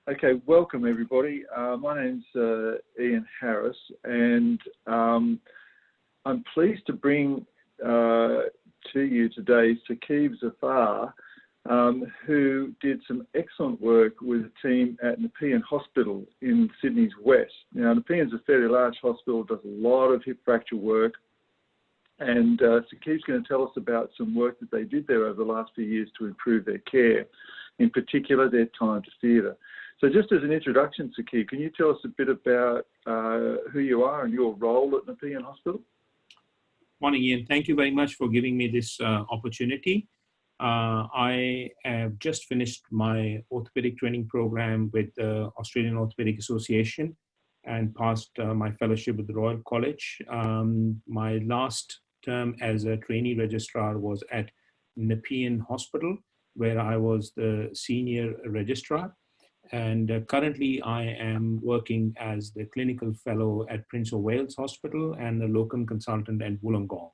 Okay, welcome everybody. My name's Ian Harris, and I'm pleased to bring to you today Saqib Zafar, who did some excellent work with a team at Nepean Hospital in Sydney's west. Now, Nepean's a fairly large hospital, does a lot of hip fracture work, and Saqib's going to tell us about some work that they did there over the last few years to improve their care, in particular their time to theatre. So just as an introduction, Saqib, can you tell us a bit about who you are and your role at Nepean Hospital? Morning, Ian. Thank you very much for giving me this opportunity. I have just finished my orthopedic training program with the Australian Orthopaedic Association and passed my fellowship with the Royal College. My last term as a trainee registrar was at Nepean Hospital, where I was the senior registrar. And currently I am working as the clinical fellow at Prince of Wales Hospital and a locum consultant at Wollongong.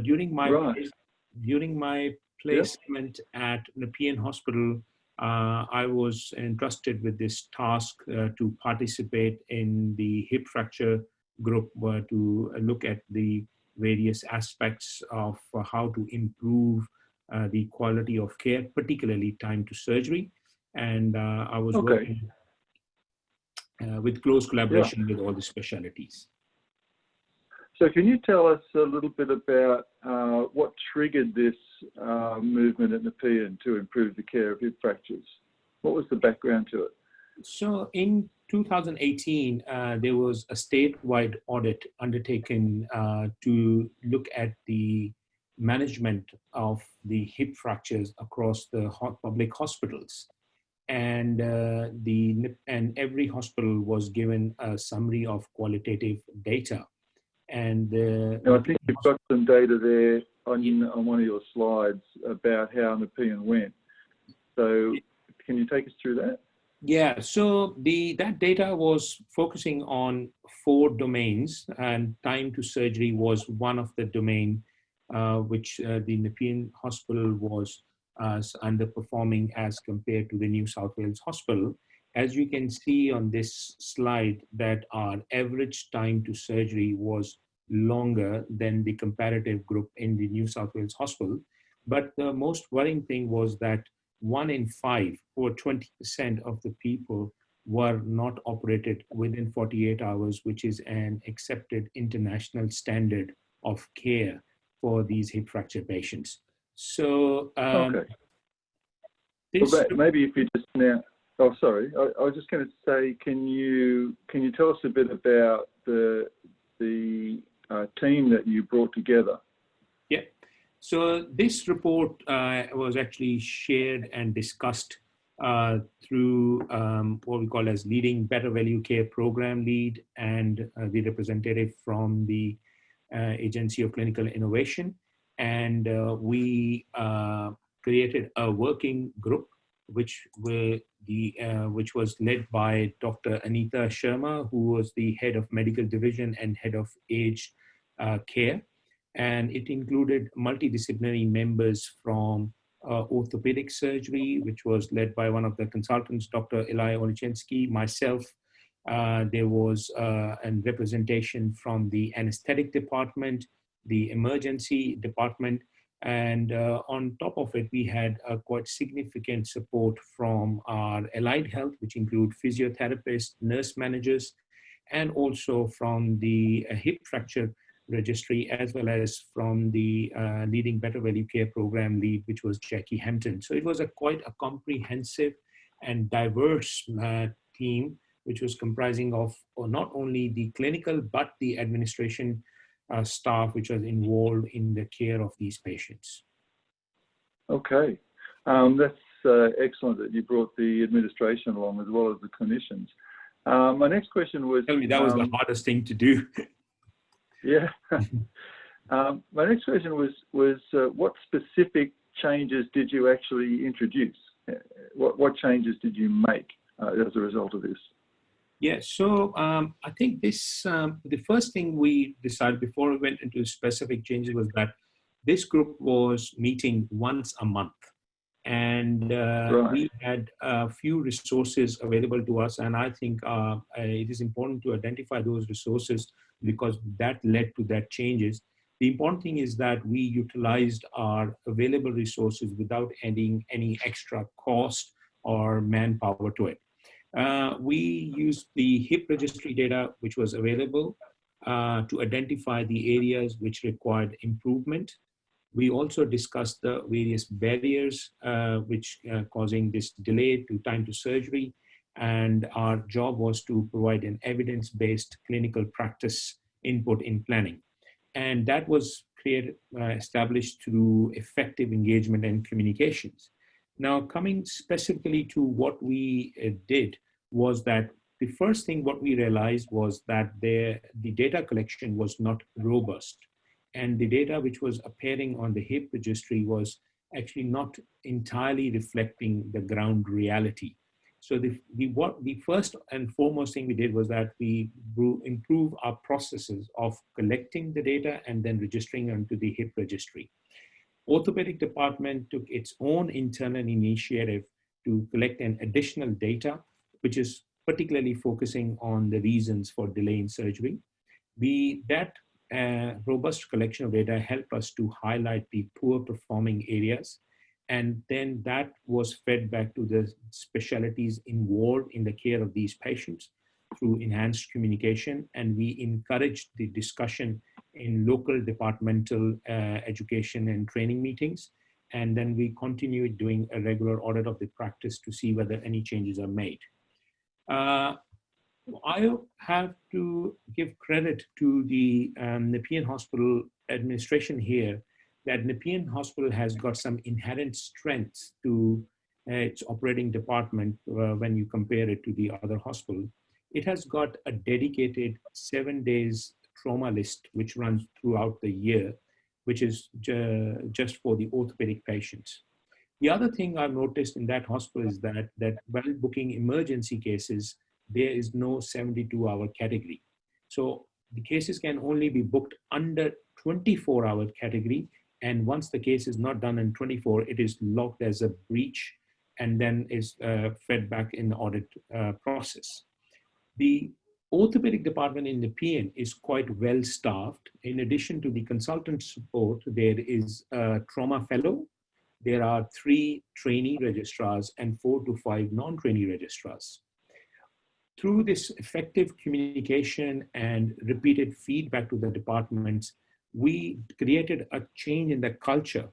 During my placement at Nepean Hospital, I was entrusted with this task to participate in the hip fracture group to look at the various aspects of how to improve the quality of care, particularly time to surgery. And I was working with close collaboration with all the specialties. So can you tell us a little bit about what triggered this movement at Nepean to improve the care of hip fractures? What was the background to it? So in 2018, there was a statewide audit undertaken to look at the management of the hip fractures across the public hospitals. And every hospital was given a summary of qualitative data. And now, I think you've got some data there on one of your slides about how Nepean went. So can you take us through that? Yeah, so that data was focusing on 4 domains, and time to surgery was one of the domain which the Nepean Hospital was underperforming as compared to the New South Wales Hospital. As you can see on this slide, that our average time to surgery was longer than the comparative group in the New South Wales Hospital. But the most worrying thing was that 1 in 5, or 20% of the people, were not operated within 48 hours, which is an accepted international standard of care for these hip fracture patients. So maybe if you just now, oh sorry, I was just going to say, can you tell us a bit about the team that you brought together? Yeah, so this report was actually shared and discussed through what we call as leading better value care program lead and the representative from the Agency of Clinical Innovation. And we created a working group which was led by Dr. Anita Sharma, who was the head of medical division and head of aged care. And it included multidisciplinary members from orthopedic surgery, which was led by one of the consultants, Dr. Eli Olichensky, myself. There was a representation from the anesthetic department, the emergency department, and on top of it, we had quite significant support from our allied health, which include physiotherapists, nurse managers, and also from the hip fracture registry, as well as from the leading better value care program lead, which was Jackie Hampton. So it was quite a comprehensive and diverse team, which was comprising of not only the clinical, but the administration staff, which was involved in the care of these patients. Okay, that's excellent that you brought the administration along as well as the clinicians. My next question was... Tell me, that was the hardest thing to do. Yeah. My next question was what specific changes did you actually introduce? What changes did you make as a result of this? Yeah, so I think this, the first thing we decided before we went into specific changes was that this group was meeting once a month. And Right. we had a few resources available to us. And I think it is important to identify those resources because that led to that changes. The important thing is that we utilized our available resources without adding any extra cost or manpower to it. We used the HIP registry data, which was available to identify the areas which required improvement. We also discussed the various barriers which causing this delay to time to surgery. And our job was to provide an evidence-based clinical practice input in planning. And that was established through effective engagement and communications. Now, coming specifically to what we did was that the first thing what we realized was that the data collection was not robust. And the data which was appearing on the HIP registry was actually not entirely reflecting the ground reality. So the first and foremost thing we did was that we improve our processes of collecting the data and then registering onto the HIP registry. Orthopaedic department took its own internal initiative to collect an additional data, which is particularly focusing on the reasons for delay in surgery. That robust collection of data helped us to highlight the poor performing areas. And then that was fed back to the specialties involved in the care of these patients through enhanced communication. And we encouraged the discussion in local departmental education and training meetings. And then we continued doing a regular audit of the practice to see whether any changes are made. I have to give credit to the Nepean Hospital administration here, that Nepean Hospital has got some inherent strengths to its operating department when you compare it to the other hospital. It has got a dedicated 7 days trauma list, which runs throughout the year, which is just for the orthopedic patients. The other thing I've noticed in that hospital is that while booking emergency cases, there is no 72-hour category. So the cases can only be booked under 24-hour category. And once the case is not done in 24, it is logged as a breach and then is fed back in the audit process. The orthopedic department in Nepean is quite well staffed. In addition to the consultant support, there is a trauma fellow. There are 3 trainee registrars and 4 to 5 non-trainee registrars. Through this effective communication and repeated feedback to the departments, we created a change in the culture,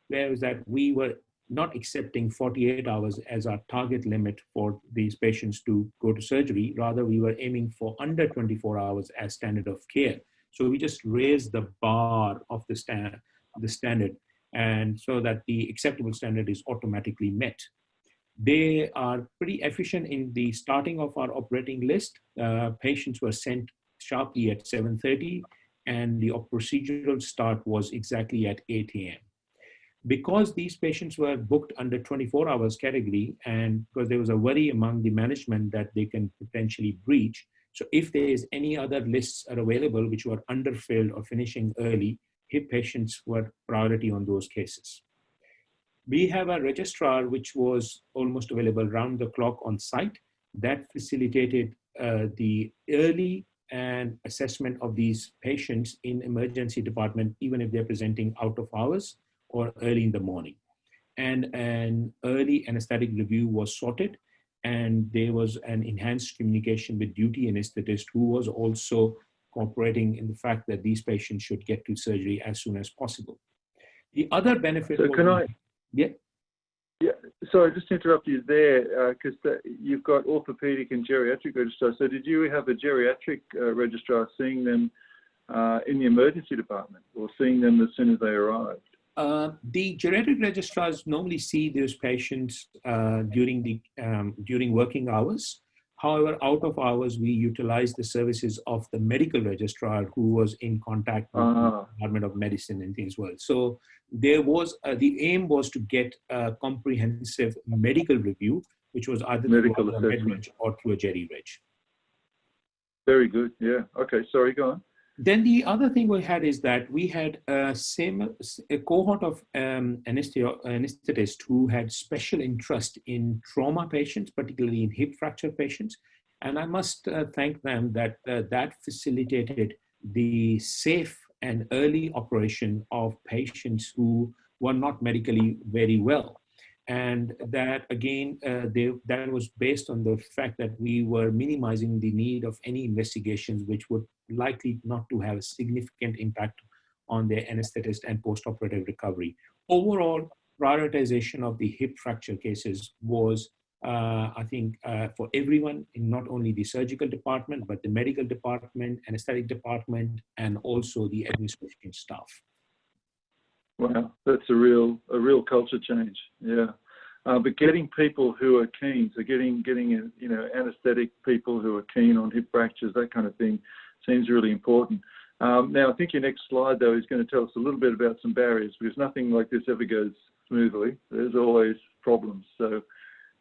whereas that we were not accepting 48 hours as our target limit for these patients to go to surgery. Rather, we were aiming for under 24 hours as standard of care. So we just raised the bar of the standard, and so that the acceptable standard is automatically met. They are pretty efficient in the starting of our operating list. Patients were sent sharply at 7:30, and the procedural start was exactly at 8 a.m. Because these patients were booked under 24 hours category, and because there was a worry among the management that they can potentially breach, so if there is any other lists are available which were underfilled or finishing early, HIP patients were priority on those cases. We have a registrar which was almost available round the clock on site that facilitated the early and assessment of these patients in emergency department, even if they're presenting out of hours or early in the morning. And an early anesthetic review was sorted, and there was an enhanced communication with duty anesthetist who was also cooperating in the fact that these patients should get to surgery as soon as possible. The other benefit. So can I? Yeah. Yeah. Sorry, just to interrupt you there, because you've got orthopedic and geriatric registrars. So did you have a geriatric registrar seeing them in the emergency department, or seeing them as soon as they arrived? The geriatric registrars normally see those patients during working hours. However, out of hours, we utilize the services of the medical registrar who was in contact with the Department of Medicine and things as well. So there was, the aim was to get a comprehensive medical review, which was either through a med reg or through a geri reg. Very good, yeah. Okay, sorry, go on. Then the other thing we had is that we had a cohort of anesthetists who had special interest in trauma patients, particularly in hip fracture patients. And I must thank them that that facilitated the safe and early operation of patients who were not medically very well. And that, again, that was based on the fact that we were minimizing the need of any investigations which would likely not to have a significant impact on their anesthetist and post-operative recovery. Overall, prioritization of the hip fracture cases was, I think, for everyone, in not only the surgical department, but the medical department, anesthetic department, and also the administration staff. Wow, that's a real culture change. Yeah, but getting people who are keen, so getting anesthetic people who are keen on hip fractures, that kind of thing, seems really important. Now, I think your next slide though is going to tell us a little bit about some barriers, because nothing like this ever goes smoothly. There's always problems. So,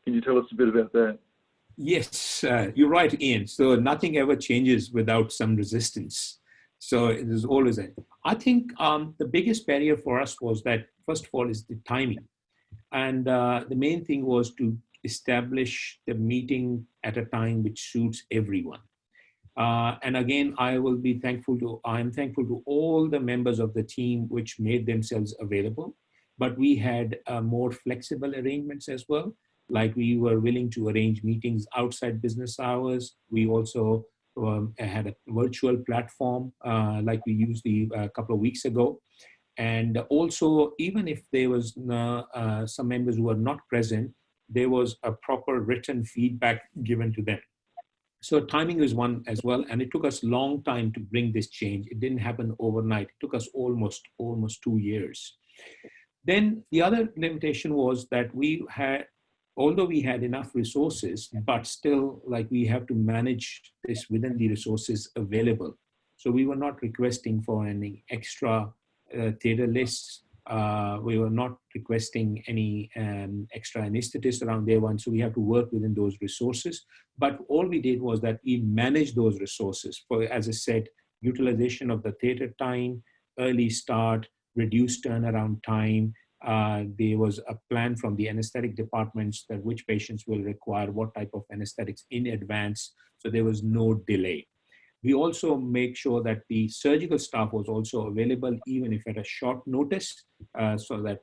can you tell us a bit about that? Yes, you're right, Ian. So nothing ever changes without some resistance. So there's always that. I think the biggest barrier for us was that, first of all, is the timing. And the main thing was to establish the meeting at a time which suits everyone. And again, I'm thankful to all the members of the team which made themselves available. But we had more flexible arrangements as well. Like we were willing to arrange meetings outside business hours. We also had a virtual platform like we used a couple of weeks ago. And also, even if there was some members who were not present, there was a proper written feedback given to them. So timing is one as well. And it took us a long time to bring this change. It didn't happen overnight. It took us almost 2 years. Then the other limitation was that although we had enough resources, but still, like, we have to manage this within the resources available. So we were not requesting for any extra theater lists. We were not requesting any extra anesthetists around day one. So we have to work within those resources. But all we did was that we managed those resources for, as I said, utilization of the theater time, early start, reduced turnaround time. There was a plan from the anesthetic departments that which patients will require what type of anesthetics in advance. So there was no delay. We also make sure that the surgical staff was also available, even if at a short notice, so that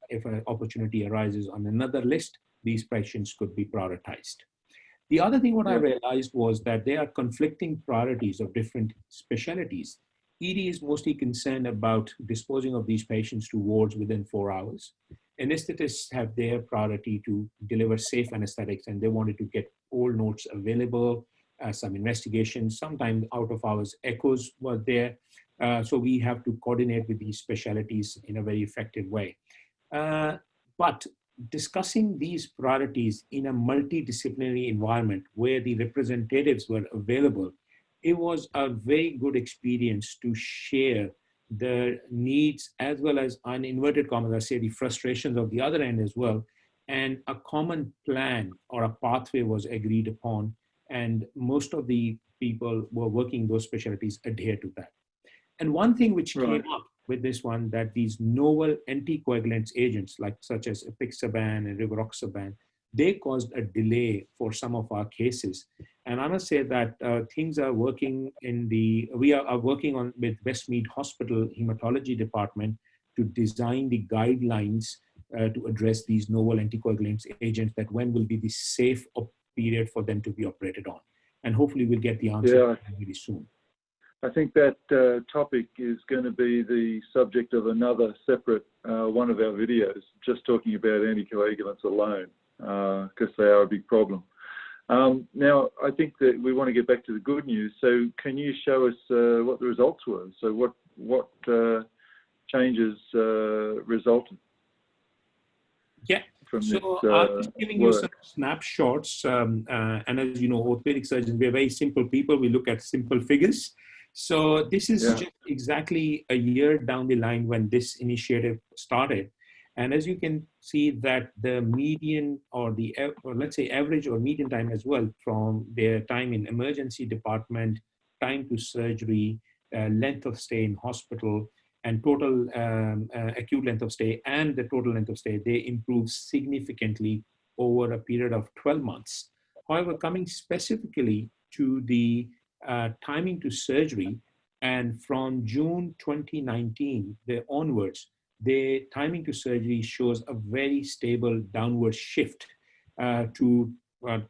if an opportunity arises on another list, these patients could be prioritized. The other thing what I realized was that there are conflicting priorities of different specialties. ED is mostly concerned about disposing of these patients to wards within 4 hours. Anesthetists have their priority to deliver safe anesthetics, and they wanted to get all notes available, some investigations, sometimes out of hours echoes were there. So we have to coordinate with these specialties in a very effective way. But discussing these priorities in a multidisciplinary environment where the representatives were available, it was a very good experience to share the needs as well as, in inverted commas, I say, the frustrations of the other end as well. And a common plan or a pathway was agreed upon. And most of the people who were working those specialties adhere to that. And one thing which came up with this one, that these novel anticoagulants agents, like such as apixaban and rivaroxaban, they caused a delay for some of our cases. And I must say that things are working we are working on with Westmead Hospital Hematology Department to design the guidelines to address these novel anticoagulants agents, that when will be the safe period for them to be operated on. And hopefully we'll get the answer really soon. I think that topic is going to be the subject of another separate one of our videos, just talking about anticoagulants alone, because they are a big problem. Now, I think that we want to get back to the good news. So can you show us what the results were? So what changes resulted? Yeah. I'm just giving you some snapshots. And as you know, orthopedic surgeons, we're very simple people. We look at simple figures. So this is just exactly a year down the line when this initiative started. And as you can see that the median or let's say average or median time as well, from their time in emergency department, time to surgery, length of stay in hospital, and total acute length of stay and the total length of stay, they improved significantly over a period of 12 months. However, coming specifically to the timing to surgery, and from June 2019 onwards, the timing to surgery shows a very stable downward shift to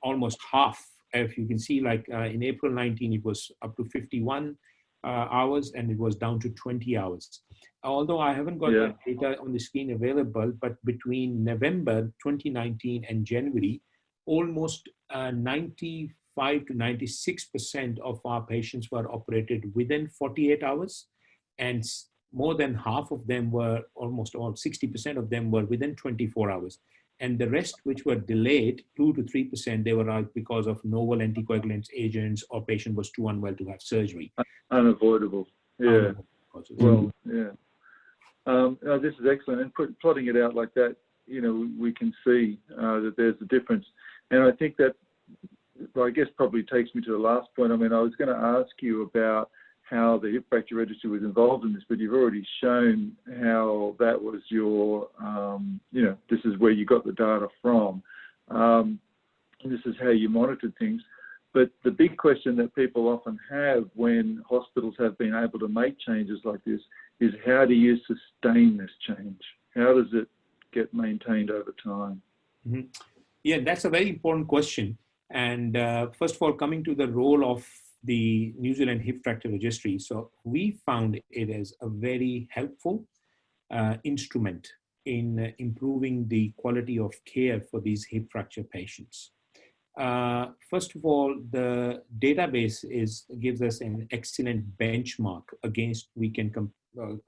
almost half. If you can see, like in April 19, it was up to 51 hours, and it was down to 20 hours. Although I haven't got that data on the screen available, but between November 2019 and January, almost 95 to 96% of our patients were operated within 48 hours, and more than half of them were, almost all 60% of them were within 24 hours. And the rest, which were delayed, 2 to 3%, they were out because of novel anticoagulant agents or patient was too unwell to have surgery. Unavoidable. Yeah. Well, yeah. No, this is excellent. And plotting it out like that, you know, we can see that there's a difference. And I think that, well, I guess probably takes me to the last point. I mean, I was going to ask you about how the hip fracture registry was involved in this, but you've already shown how that was your, you know, this is where you got the data from. And this is how you monitored things. But the big question that people often have when hospitals have been able to make changes like this is, how do you sustain this change? How does it get maintained over time? Mm-hmm. Yeah, that's a very important question. And first of all, coming to the role of the New Zealand Hip Fracture Registry. So we found it as a very helpful instrument in improving the quality of care for these hip fracture patients. First of all, the database gives us an excellent benchmark against we can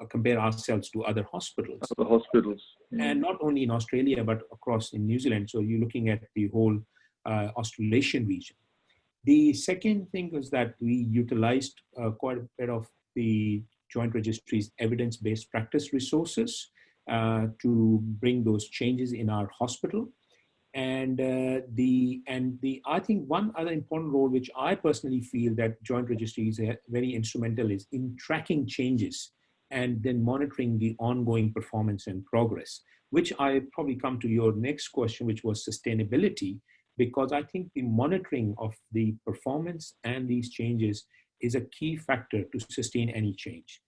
compare ourselves to other hospitals. Other hospitals. Yeah. And not only in Australia, but across in New Zealand. So you're looking at the whole Australasian region. The second thing was that we utilized quite a bit of the Joint Registry's evidence-based practice resources to bring those changes in our hospital. And I think one other important role, which I personally feel that Joint Registry is very instrumental, is in tracking changes and then monitoring the ongoing performance and progress, which I probably come to your next question, which was sustainability, because I think the monitoring of the performance and these changes is a key factor to sustain any change.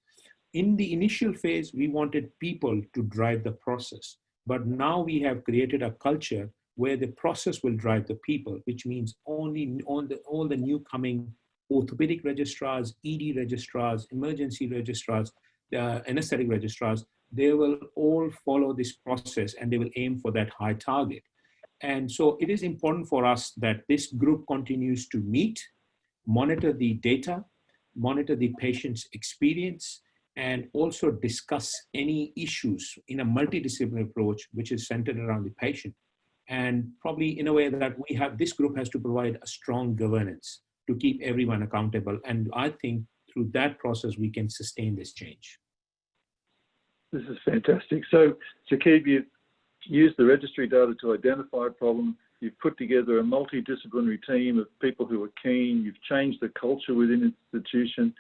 In the initial phase, we wanted people to drive the process, but now we have created a culture where the process will drive the people, which means all the new coming orthopedic registrars, ED registrars, emergency registrars, anesthetic registrars, they will all follow this process and they will aim for that high target. And so it is important for us that this group continues to meet, monitor the data, monitor the patient's experience, and also discuss any issues in a multidisciplinary approach, which is centered around the patient. And probably in a way that this group has to provide a strong governance to keep everyone accountable. And I think through that process, we can sustain this change. This is fantastic. So, Saqib, you used the registry data to identify a problem. You've put together a multidisciplinary team of people who are keen. You've changed the culture within the institution.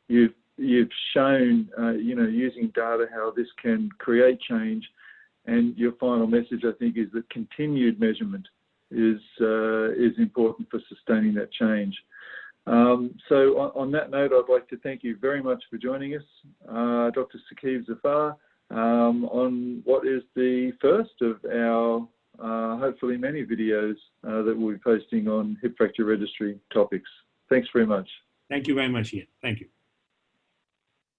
You've shown, you know, using data how this can create change. And your final message, I think, is that continued measurement is important for sustaining that change. So on that note, I'd like to thank you very much for joining us, Dr. Saqib Zafar, on what is the first of our hopefully many videos that we'll be posting on hip fracture registry topics. Thanks very much. Thank you very much, Ian. Thank you.